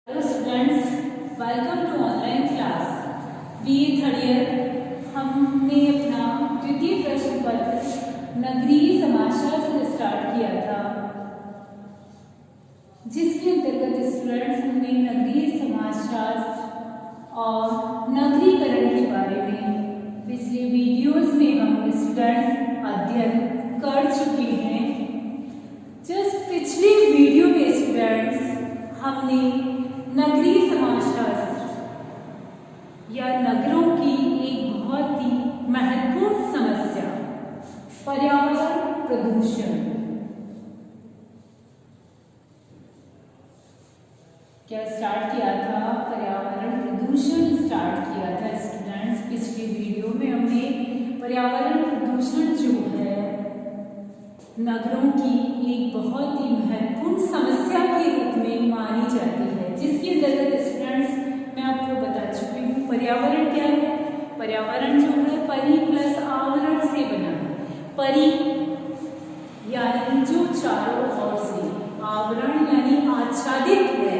Hello students, welcome to online class B third year. हमने अपना द्वितीय प्रश्न पत्र नगरीय समाजशास्त्र स्टार्ट किया था, जिसके अंतर्गत स्टूडेंट्स हमने नगरीय समाजशास्त्र और नगरीकरण के बारे में पिछले वीडियोस में हम स्टूडेंट्स अध्ययन कर चुके हैं। जस्ट पिछले वीडियो में स्टूडेंट्स हमने नगरीय समाजशास्त्र या नगरों की एक बहुत ही महत्वपूर्ण समस्या पर्यावरण प्रदूषण क्या स्टार्ट किया था। पर्यावरण प्रदूषण स्टार्ट किया था स्टूडेंट्स। पिछले वीडियो में हमने पर्यावरण प्रदूषण जो है नगरों की एक बहुत ही महत्वपूर्ण समस्या के रूप में मानी जाती है, जिसके अंतर्गत स्टूडेंट्स मैं आपको बता चुकी हूँ पर्यावरण क्या है। पर्यावरण जो है परि प्लस आवरण से बना है। परि यानी जो चारों ओर से, आवरण यानी आच्छादित है,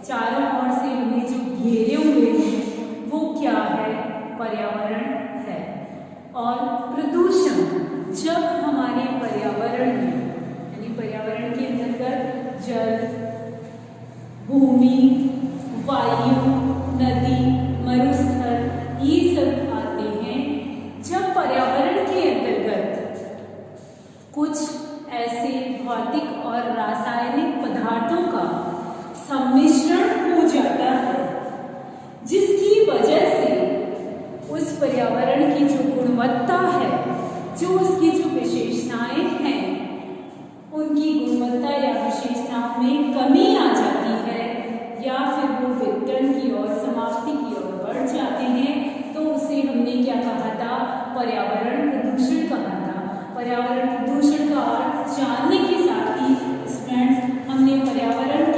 चारों ओर से हमें जो घेरे हुए हैं वो क्या है, पर्यावरण है। और प्रदूषण जब हमारे पर्यावरण में यानी पर्यावरण के अंतर्गत जल, भूमि, वायु, नदी, मरुस्थल ये सब आते हैं। जब पर्यावरण के अंतर्गत कुछ ऐसे भौतिक और रासायनिक पदार्थों का सम्मिश्रण हो जाता है, जिसकी वजह से उस पर्यावरण की जो गुणवत्ता है, जो उसकी जो विशेषताएं हैं, उनकी गुणवत्ता या विशेषताओं में कमी आ जाती है या फिर वो विघटन की ओर, समाप्ति की ओर बढ़ जाते हैं, तो उसे हमने क्या कहा था, पर्यावरण प्रदूषण कहा था। पर्यावरण प्रदूषण का अर्थ जानने के साथ ही स्टूडेंट्स हमने पर्यावरण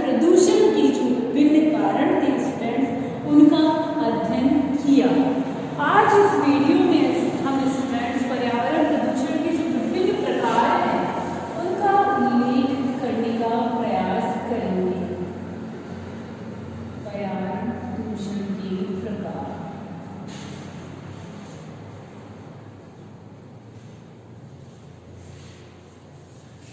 प्रदूषण के जो विभिन्न कारण थे स्टूडेंट्स उनका अध्ययन किया। आज इस वीडियो में हम स्टूडेंट्स पर्यावरण प्रदूषण के जो विभिन्न प्रकार हैं उनका उल्लेख करने का प्रयास करेंगे। पर्यावरण प्रदूषण के प्रकार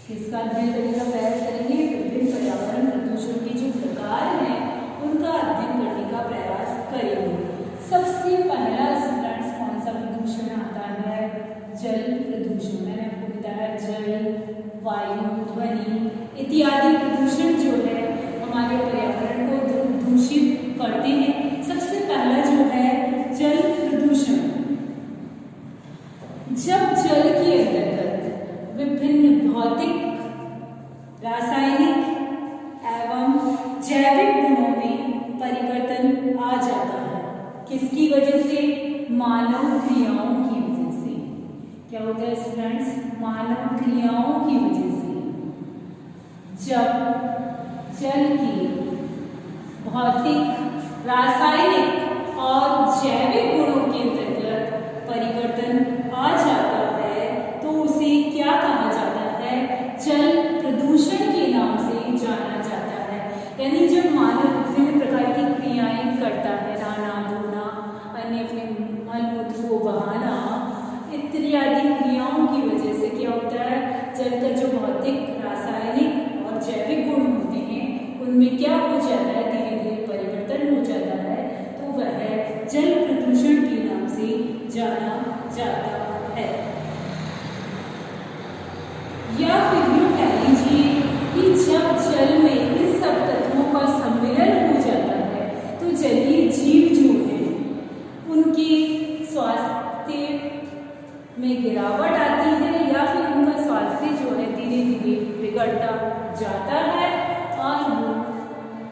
किसका अध्ययन करने का प्रयास करेंगे, विभिन्न पर्यावरण प्रदूषण के जो प्रकार हैं उनका अध्ययन करने का प्रयास करेंगे। सबसे पहला स्टूडेंट्स कौन सा प्रदूषण आता है, जल प्रदूषण। मैंने आपको बताया जल, वायु, ध्वनि इत्यादि प्रदूषण जो है हमारे पर्यावरण को दूषित करते हैं। सबसे पहला जो है जल प्रदूषण। जब जल के अंतर्गत विभिन्न भौतिक, रासायनिक एवं जैविक गुणों में परिवर्तन आ जाता है, किसकी वजह से, मानव क्रियाओं की वजह से। क्या होता है स्टूडेंट्स, मानव क्रियाओं की वजह से। जब जल के भौतिक, रासायनिक और जैविक गुणों के अंतर्गत परिवर्तन आ जाता है तो उसे क्या कहा जाता है, जल प्रदूषण के नाम से जाना जाता है। यानी जब मानव विभिन्न प्रकार की क्रियाएं करता है, नहाना, धोना, अन्य अपने मल-मूत्र को बहाना इत्यादि क्रियाओं की वजह से क्या होता है, जल का जो भौतिक, रासायनिक और जैविक गुण होते हैं उनमें क्या हो जाता है, धीरे धीरे परिवर्तन हो जाता है, तो वह जल प्रदूषण के नाम से जाना जाता है। या फिर यूँ कह लीजिए कि जब जल में इन सब तत्वों का सम्मिलन हो जाता है तो जलीय जीव जो है उनके स्वास्थ्य में गिरावट आती है या फिर उनका स्वास्थ्य जो है धीरे धीरे बिगड़ता जाता है। और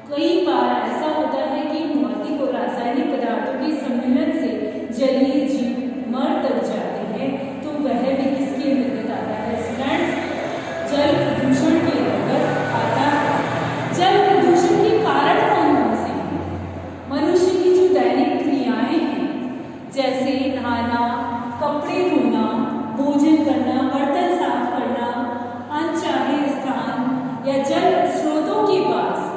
कई बार ऐसा होता है कि भौतिक और रासायनिक पदार्थों के सम्मिलन से जलीय जीव मर तक जाते हैं, तो वह भी किसके अंतर्गत आता है स्टूडेंट्स, जल प्रदूषण के अंतर्गत आता है। जल प्रदूषण के कारण कौन कौन से हैं, मनुष्य की जो दैनिक क्रियाएं हैं, जैसे नहाना, कपड़े धोना, भोजन करना, बर्तन साफ करना, अनचाहे स्थान या जल स्रोतों के पास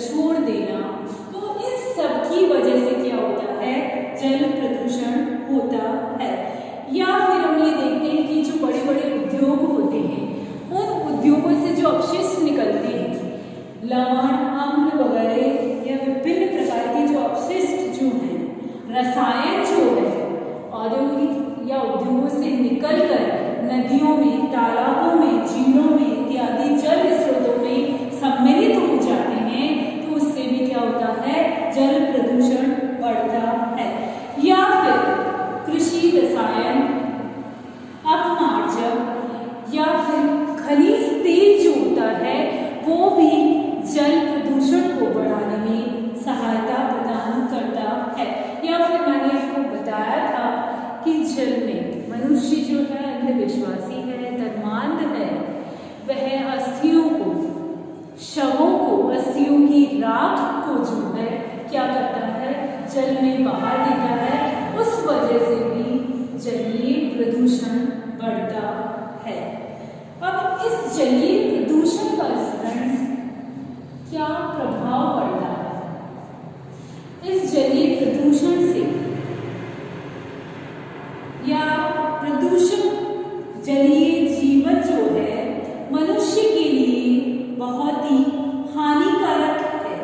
छोड़ देना, तो इस सब की वजह से क्या होता है, जल प्रदूषण होता है। या फिर हम ये देखते हैं कि जो बड़े बड़े उद्योग होते हैं, उन उद्योगों से जो अपशिष्ट निकलते हैं, लवण, अम्ल वगैरह या विभिन्न प्रकार के जो अपशिष्ट जो हैं, रसायन जो है औद्योगिक या उद्योगों से निकलकर नदियों में, तालाबों में, झीलों में इत्यादि जल स्रोतों में सम्मिलित हो जाते हैं, तो उससे भी क्या होता है, जल प्रदूषण बढ़ता है। या फिर कृषि रसायन, अपमार्जक या फिर खनिज तेल जो होता है, वो भी जल प्रदूषण को बढ़ाने में सहायता प्रदान करता है। या फिर मैंने आपको बताया था कि जल में मनुष्य जो है अंधविश्वासी है, धर्मांध है, वह अस्थियों को, शवों को, अस्थियों की राख को जो है क्या करता है, जल में बहा देता है। उस वजह से भी जलीय प्रदूषण बढ़ता है। अब इस जलीय प्रदूषण का क्या प्रभाव पड़ता है, इस जलीय प्रदूषण से या प्रदूषण जलीय जीवन जो है मनुष्य के लिए बहुत ही हानिकारक है,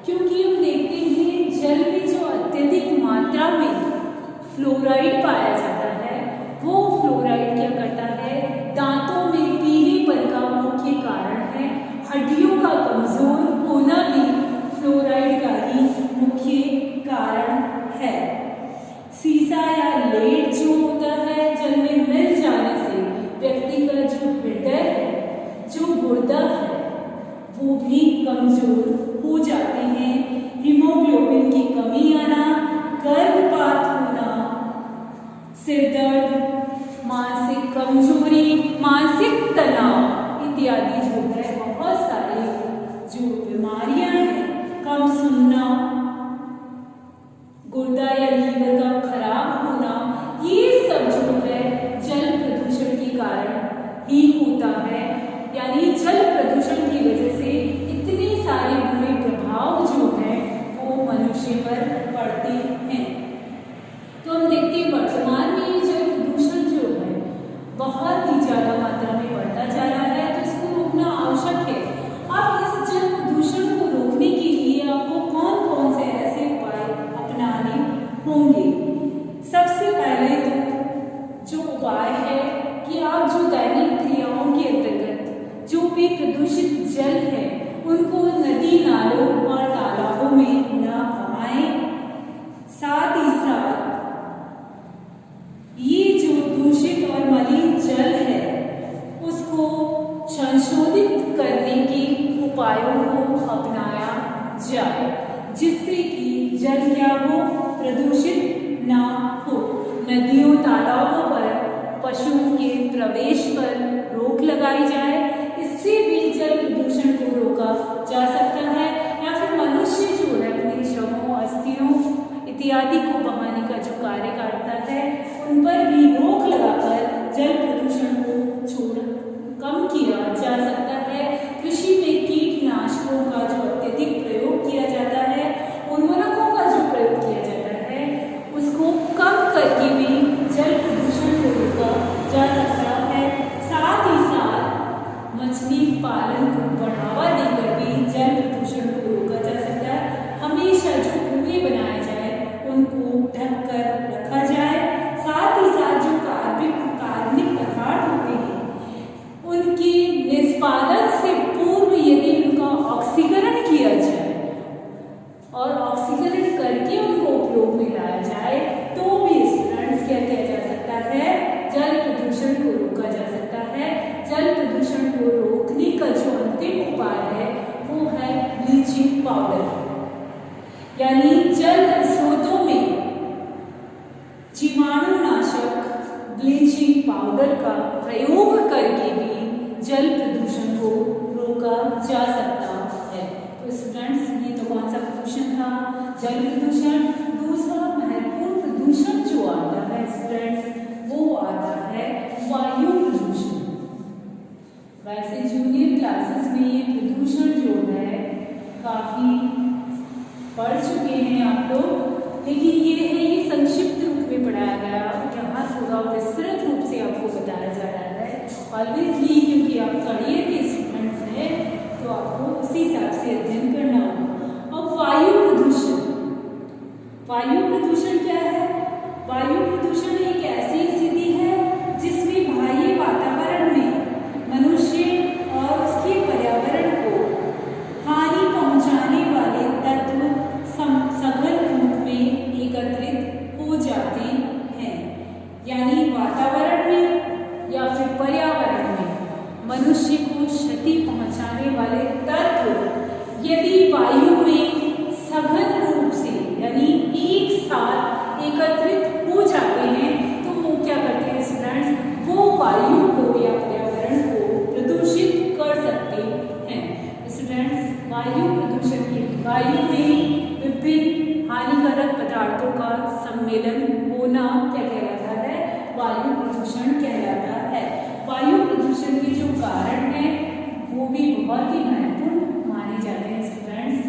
क्योंकि हम देखते हैं जल में जो अत्यधिक मात्रा में फ्लोराइड पाया जाता है, वो फ्लोराइड क्या करता है, दांतों में पीलेपन का मुख्य कारण है। हड्डियों का कमजोर होना भी फ्लोराइड का ही मुख्य कारण है। सीसा या लेड जो होता है जल में मिल जाने से व्यक्ति का जो हृदय है, जो गुर्दा है, वो भी कमजोर हो जाते हैं। हीमोग्लोबिन की कमी आना, गर्भपात होना, सिरदर्द, मानसिक कमजोरी, मानसिक तनाव इत्यादि जो है बहुत सारे जो बीमारियां हैं, कम सुनना, गुर्दा या लीवर का खराब होना, ये सब जो है जल प्रदूषण के कारण ही होता है। यानी जल प्रदूषण की वजह से इतने सारे बुरे प्रभाव जो है वो मनुष्य पर पड़ते हैं। तो हम देखते हैं वर्तमान में ये जल प्रदूषण जो है बहुत ही ज्यादा मात्रा में बढ़ता जा रहा है, तो इसको रोकना आवश्यक है। अब इस जल प्रदूषण को रोकने के लिए आपको कौन कौन से ऐसे उपाय अपनाने होंगे। सबसे पहले तो जो उपाय है कि आप जो दैनिक क्रियाओं के अंतर्गत जो भी प्रदूषित जल है उनको नदी, नालों और तालाबों में न बहाएं। साथ ही साथ ये जो दूषित और मलिन जल है उसको संशोधित करने के उपायों को अपनाया जाए, जिससे कि जल क्या हो, प्रदूषित ना हो। नदियों, तालाबों पर पशुओं के प्रवेश पर रोक लगाई जाए, इससे भी जल प्रदूषण को रोका जा सकता है। या फिर मनुष्य जो है अपने शवों, अस्थियों इत्यादि को बहाने का जो कार्य करता है, उन पर भी रोक लगाकर जल प्रदूषण को कम किया जा सकता है। कृषि में कीटनाशकों का जो अत्यधिक प्रयोग किया जाता है, उर्वरकों का जो प्रयोग किया जाता है, उसको कम करके भी जल प्रदूषण को रोका जा सकता है। साथ ही साथ मछली पालन को बढ़ावा देकर भी जल प्रदूषण को रोका जा सकता है। हमेशा जो कुएं बनाए जाए उनको ढक कर रखा जाए। साथ ही साथ जो कार्बनिक पदार्थ होते हैं उनके निष्पादन से पूर्व यदि उनका ऑक्सीकरण किया जाए और ऑक्सीकरण करके उनको उपयोग में लाया जाए, तो भी स्टूडेंट्स क्या किया जा सकता है, जल प्रदूषण को रोका जा सकता है। जल प्रदूषण को रोकने का जो अंतिम उपाय है वो है ब्लीचिंग पाउडर, यानी जल स्रोतों में जीवाणुनाशक ब्लीचिंग पाउडर का प्रयोग करके भी जल प्रदूषण को रोका जा सकता है। तो स्टूडेंट्स, ये तो कौन सा प्रदूषण था, जल प्रदूषण। दूसरा महत्वपूर्ण प्रदूषण जो आता है स्टूडेंट्स, वो आता है वायु प्रदूषण। वैसे जूनियर क्लासेस में ये प्रदूषण जो है काफी पढ़ चुके हैं आप लोग, लेकिन ये संक्षिप्त रूप में पढ़ाया गया, यहाँ थोड़ा विस्तृत रूप से आपको बताया जा रहा है। ऑब्वियसली क्योंकि आप करियर के स्टूडेंट्स हैं तो आपको उसी हिसाब से अध्ययन करना होगा। अब वायु प्रदूषण, वायु प्रदूषण क्या है? वायु प्रदूषण एक ऐसी स्थिति है जिसमें बाह्य वातावरण में मनुष्य और उसके पर्यावरण को हानि पहुंचाने वाले तत्व सघन रूप में एकत्रित हो जाते हैं। यानी वातावरण में या फिर पर्यावरण में मनुष्य को क्षति पहुंचाने वाले तत्व यदि वायु में सघन रूप से यानी एक साथ एकत्रित हो जाते हैं तो वो क्या करते हैं स्टूडेंट्स? वो वायु को या पर्यावरण को प्रदूषित कर सकते हैं। स्टूडेंट्स, वायु प्रदूषण के वायु में विभिन्न हानिकारक पदार्थों का सम्मेलन होना क्या कहलाता है? वायु प्रदूषण कहलाता है। वायु प्रदूषण के जो कारण हैं वो भी बहुत ही महत्वपूर्ण माने जाते हैं स्टूडेंट्स।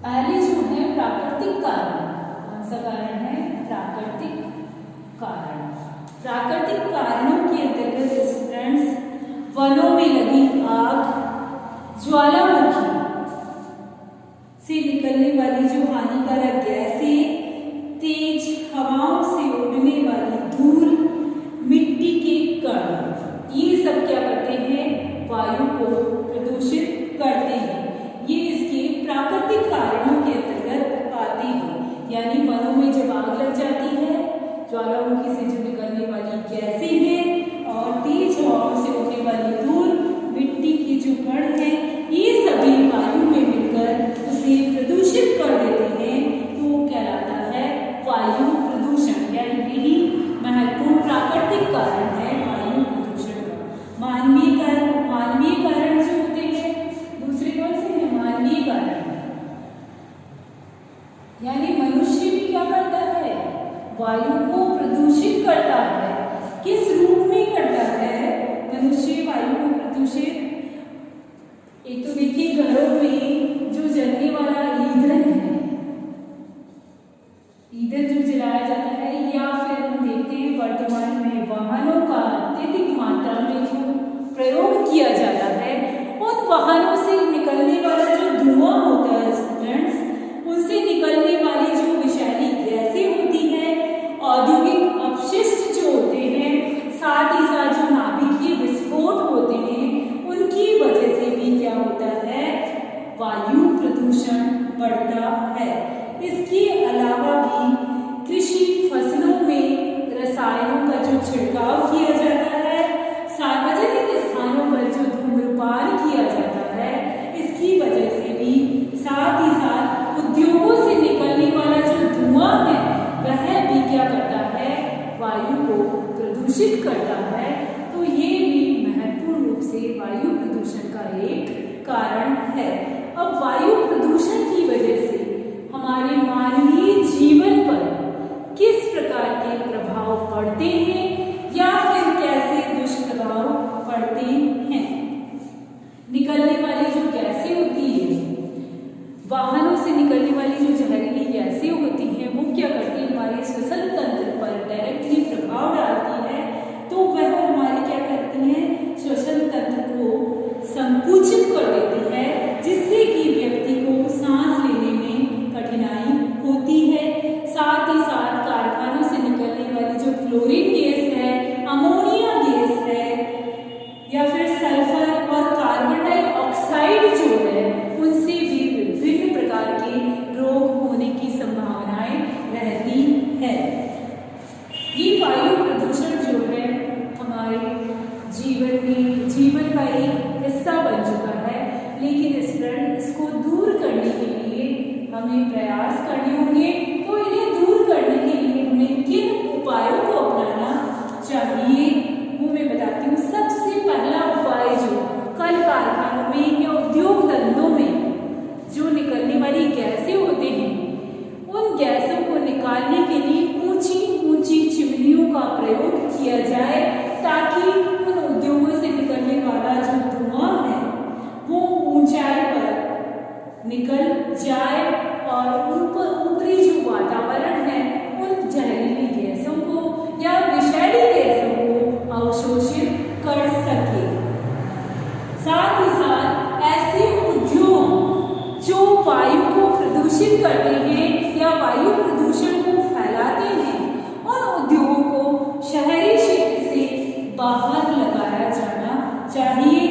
पहले जो है प्राकृतिक कारण, कौन सा कारण है? प्राकृतिक कारण। प्राकृतिक कारणों के अंतर्गत स्टूडेंट्स वनों में लगी आग, ज्वालामुखी से निकलने वाली जो हानिकारक गैसें, तेज हवाओं से उड़ने वाली धूल, मिट्टी के कण, ये सब क्या करते हैं? वायु को प्रदूषित करते हैं। ये इसके प्राकृतिक कारणों के अंतर्गत आते हैं। यानी वनों में जब आग लग जाती है, ज्वालामुखी से जो निकलने वाली गैसें हैं और तेज हवाओं से उड़ने वाली धूल, मिट्टी के जो कण हैं, ये सभी वायु में मिलकर उसे प्रदूषित कर देते हैं तो वो कहलाता है वायु प्रदूषण। यानी यही महत्वपूर्ण प्राकृतिक कारण है वायु प्रदूषण का। मानवीय कारण जो होते हैं, दूसरे कौन से हैं? मानवीय कारण। यानी मनुष्य भी क्या करता है? वायु को प्रदूषित करता है। किस रूप में करता है मनुष्य वायु को प्रदूषित? एक तो देखिए घरों में जो जलने वाला ईंधन है, ईंधन जो जलाया जाता है, या फिर हम देखते हैं वर्तमान में वाहनों का अत्यधिक मात्रा में जो प्रयोग किया जाता है, उन वाहनों से निकलने वाला जो धुआं होता है स्टूडेंट्स, उनसे निकलने वाली जो विषैली गैसें होती हैं, औद्योगिक अपशिष्ट जो होते हैं, साथ ही साथ जो नाभिकीय विस्फोट होते हैं, उनकी वजह से भी क्या होता है? वायु प्रदूषण बढ़ता है। इसके अलावा भी कृषि फसलों में रसायनों का जो छिड़काव किया जाता है, सार्वजनिक स्थानों पर जो धूम्रपान किया जाता है, इसकी वजह से भी, साथ ही साथ उद्योगों से निकलने वाला जो धुआं है वह भी क्या करता है? वायु को प्रदूषित करता है। तो ये भी महत्वपूर्ण रूप से वायु प्रदूषण का एक कारण है। अब वायु प्रदूषण की वजह से हमारे मानवीय जीवन पर किस प्रकार के प्रभाव पड़ते हैं या फिर कैसे दुष्प्रभाव पड़ते हैं? निकलने वाली जो गैसें होती है, वाहनों से निकलने वाली जो जहरीली गैसें होती हैं, वो क्या करती है? हमारे श्वसन तंत्र पर डायरेक्टली प्रभाव डालती है। तो वह हमारे क्या करती है? श्वसन तंत्र को संकुचित कर देती है, जिससे कि व्यक्ति को सांस लेने में कठिनाई होती है। साथ ही साथ कारखानों से निकलने वाली जो क्लोरीन गैस है, अमोनिया गैस है, या फिर सल्फर और कार्बन डाइऑक्साइड जो है, उनसे भी विभिन्न प्रकार के रोग होने की संभावनाएं रहती है। ये वायु प्रदूषण जो है हमारे जीवन का एक हिस्सा बन चुका है, लेकिन इसको दूर करने के लिए हमें प्रयास करने होंगे। तो इन्हें दूर करने के लिए हमें किन उपायों को अपनाना चाहिए वो मैं बताती हूँ। सबसे पहला उपाय जो कल कारखानों में या उद्योग धंधों में जो निकलने वाली गैसें होते हैं, उन गैसों को निकालने के लिए ऊंची ऊंची चिमनियों का प्रयोग किया जाए, ताकि उन उद्योगों से निकलने वाला जो धुआं है वो ऊंचाई पर निकल जाए और ऊपरी जो वातावरण है उन जहरीली गैसों को या विषैली गैसों को अवशोषित कर सके। साथ ही साथ ऐसे उद्योग जो वायु को प्रदूषित करते हैं या वायु प्रदूषण को फैलाते हैं, उन उद्योगों को शहरी क्षेत्र से बाहर लगाया जाना चाहिए,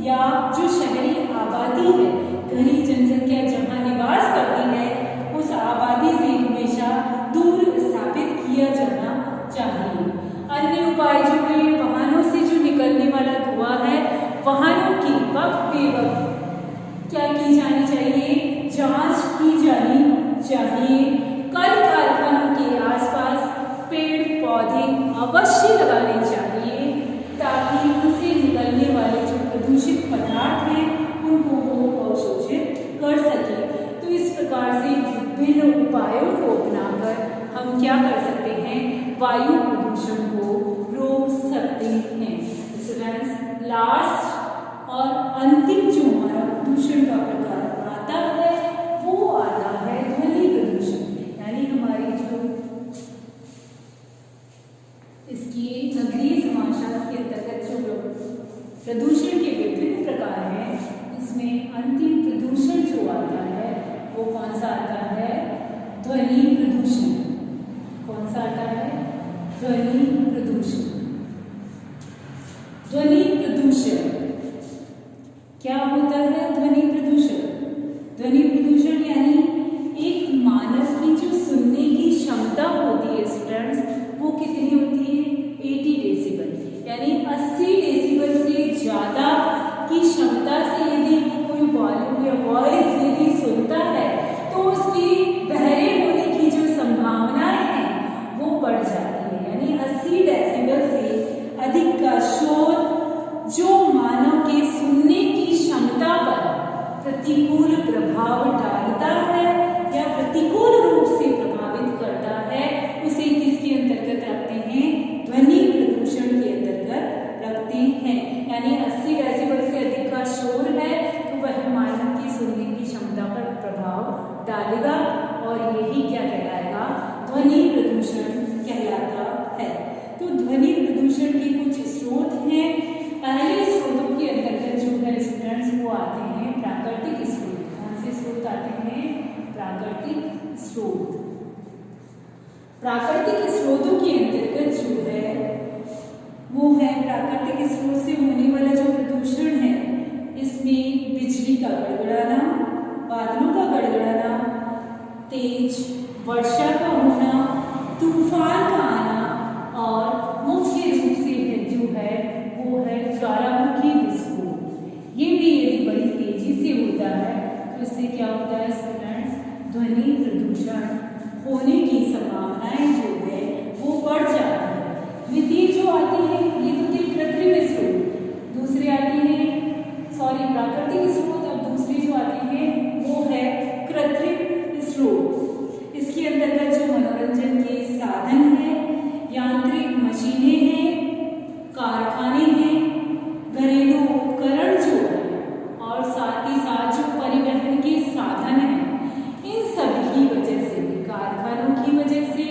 या जो शहरी आबादी है, घनी जनसंख्या जहां निवास करती है, उस आबादी से हमेशा दूर स्थापित किया जाना चाहिए। अन्य उपाय जो है, वाहनों से जो निकलने वाला धुआं है, वाहनों की वक्त बेवक्त क्या की जानी चाहिए, जांच की जानी चाहिए। कल कारखानों के आसपास पेड़ पौधे अवश्य लगाने चाहिए ताकि उनसे निकलने वाले जो प्रदूषित पदार्थ हैं उनको वो अवशोषित कर सके। तो इस प्रकार से विभिन्न उपायों को अपनाकर हम क्या कर सकते हैं, वायु प्रदूषण को रोक सकते हैं। स्टूडेंट्स, लास्ट और अंतिम जो हमारा प्रदूषण का प्रकार आता है वो आता है ध्वनि प्रदूषण। यानी हमारी जो इसकी नगरीय समाजशास्त्र के अंतर्गत जो प्रदूषण के विभिन्न प्रकार हैं, इसमें अंतिम प्रदूषण जो आता है वो कौन सा आता है, ध्वनि प्रदूषण। कौन सा आता है, ध्वनि प्रदूषण। ध्वनि प्रदूषण क्या होता है, ध्वनि प्रदूषण। ध्वनि प्रदूषण यानी एक मानव की जो सुनने की क्षमता होती है स्टूडेंट्स, वो कितनी होती है, 80 डेसिबल, यानी 80 डेसिबल से ज्यादा की क्षमता से यदि वो कोई वॉल्यूम या वॉइस यदि सुनता है तो उसकी बहरे होने की जो संभावनाएं हैं वो बढ़ जाती है। यानी 80 डेसिबल से अधिक का शोर जो मानव के सुनने की क्षमता पर प्रतिकूल प्रभाव डालता है या प्रतिकूल रूप से प्रभावित करता है, उसे किसके अंतर्गत रखते हैं, ध्वनि प्रदूषण के अंतर्गत रखते हैं। यानी 80 डेसिबल से अधिक का शोर है तो वह मानव की सुनने की क्षमता पर प्रभाव डालेगा और यही क्या कहलाएगा, ध्वनि प्रदूषण कहलाता है। तो ध्वनि प्रदूषण के कुछ स्रोत हैं। पहले स्रोतों के अंतर्गत जो है स्टूडेंट्स वो आते हैं प्राकृतिक स्रोत। कौन से स्रोत आते हैं, प्राकृतिक स्रोत। प्राकृतिक स्रोतों के अंतर्गत जो है वो है प्राकृतिक स्रोत से होने वाला जो प्रदूषण है, इसमें बिजली का गड़गड़ाना, बादलों का गड़गड़ाना, तेज वर्षा का होना, तूफान का आना और मुख्य रूप से जो है वो है ज्वालामुखी विस्फोट। ये भी यदि बड़ी तेजी से होता है तो इससे क्या होता है स्टूडेंट्स, ध्वनि प्रदूषण होने की संभावनाएं जो है वो बढ़ जाती है। द्वितीय जो आती है, ये तो थे कृत्रिम स्रोत, दूसरे आती है प्राकृतिक स्रोत, और दूसरी जो आती है वो है कृत्रिम स्रोत। इसके अंतर्गत जो मनोरंजन के साधन है, यांत्रिक मशीनें हैं, कारखाने हैं, घरेलू उपकरण जो है और साथ ही साथ जो परिवहन के साधन हैं, इन सभी की वजह से, कारखानों की वजह से,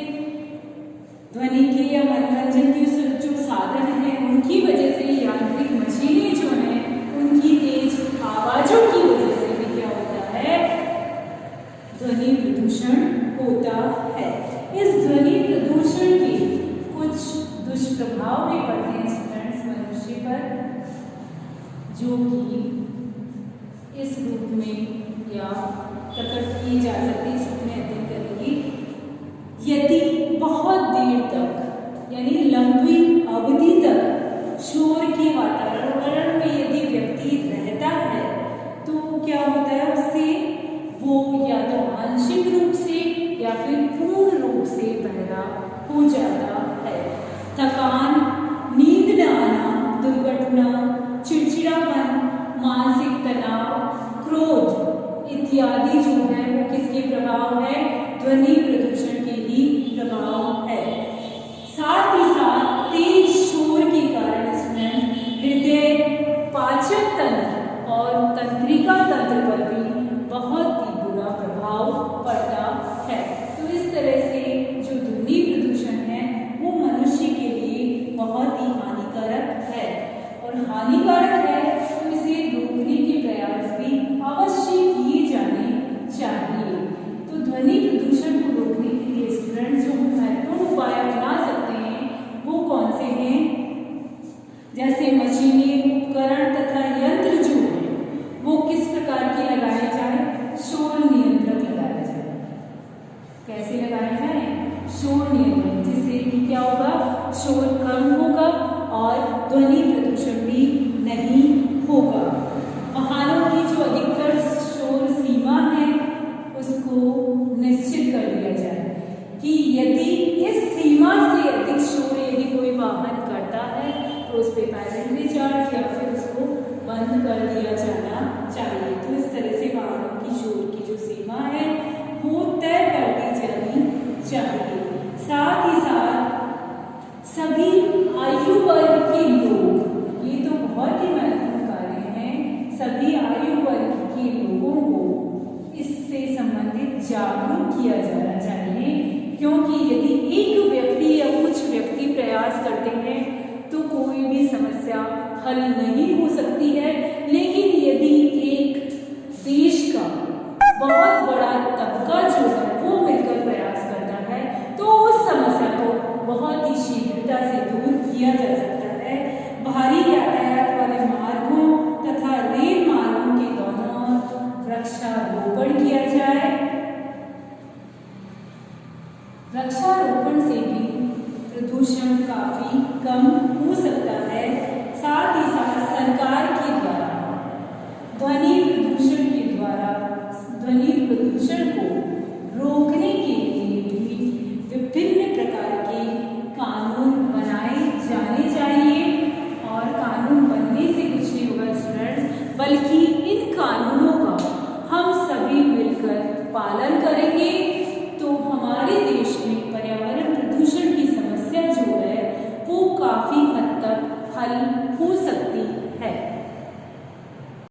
ध्वनि के या मनोरंजन के जो साधन हैं उनकी वजह से, यांत्रिक मशीनें जो हैं उनकी तेज आवाजों की वजह से भी क्या होता है, ध्वनि प्रदूषण होता है। इस ध्वनि प्रदूषण के कुछ दुष्प्रभाव भी पड़ते हैं स्टूडेंट्स मनुष्य पर, जो कि इस रूप में या प्रकट की जा सकती है। इस रूप में अध्ययन करेंगे, यदि बहुत देर तक यानी लंबी अवधि तक शोर के वातावरण में यदि व्यक्ति रहता है तो क्या होता है, उससे वो या तो आंशिक रूप से या फिर पूर्ण रूप से बहरा हो जाता है। थकान, नींद न आना, दुर्घटना, चिड़चिड़ापन, मानसिक तनाव, क्रोध इत्यादि जो है वो किसके प्रभाव है, ध्वनि प्रदूषण के ही प्रभाव है। साथ ही साथ तेज शोर के कारण इसमें हृदय, पाचन तंत्र और तंत्रिका तंत्र पर भी बहुत ही बुरा प्रभाव पड़ता है। तो इस तरह से जो ध्वनि प्रदूषण है वो मनुष्य के लिए बहुत ही हानिकारक है, और हानिकारक है तो इसे रोकने के प्रयास भी अवश्य किए जाने चाहिए। तो ध्वनि प्रदूषण को रोकने के लिए स्टूडेंट्स जो महत्वपूर्ण उपाय अपना सकते हैं वो कौन से हैं? जैसे मशीनें, उपकरण तथा यंत्र जो है वो किस प्रकार के लगाए जाए? शोर नियंत्रक लगाया जाए। कैसे लगाए जाए? शोर नियंत्रक, जिससे कि क्या होगा? शोर कम होगा और ध्वनि प्रदूषण भी नहीं होगा। वाहनों की जो अधिकतर शोर सीमा है उसको निश्चित कर दिया जाए कि यदि इस सीमा से अधिक शोर यदि कोई वाहन करता है तो उस पर पेनल्टी चार्ज या फिर उसको बंद कर दिया जाना चाहिए। तो इस तरह से वाहनों की शोर की जो सीमा है वो तय कर दी जानी चाहिए। साथ ही साथ सभी आयु वर्ग के लोग, ये तो बहुत ही महत्वपूर्ण कार्य है, सभी आयु वर्ग के लोगों को इससे संबंधित जागरूक किया जाना चाहिए, क्योंकि यदि एक व्यक्ति या कुछ व्यक्ति प्रयास करते हैं तो कोई भी समस्या हल नहीं हो सकती है, लेकिन यदि एक देश का बहुत बड़ा तबका जो है वो मिलकर प्रयास करता है तो उस समस्या को बहुत ही शीघ्रता से दूर किया जा सकता है। भारी यातायात वाले मार्गों तथा रेल मार्गों के दोनों वृक्षारोपण किया जाए। वृक्षारोपण से भी प्रदूषण काफी कम हो सकता है।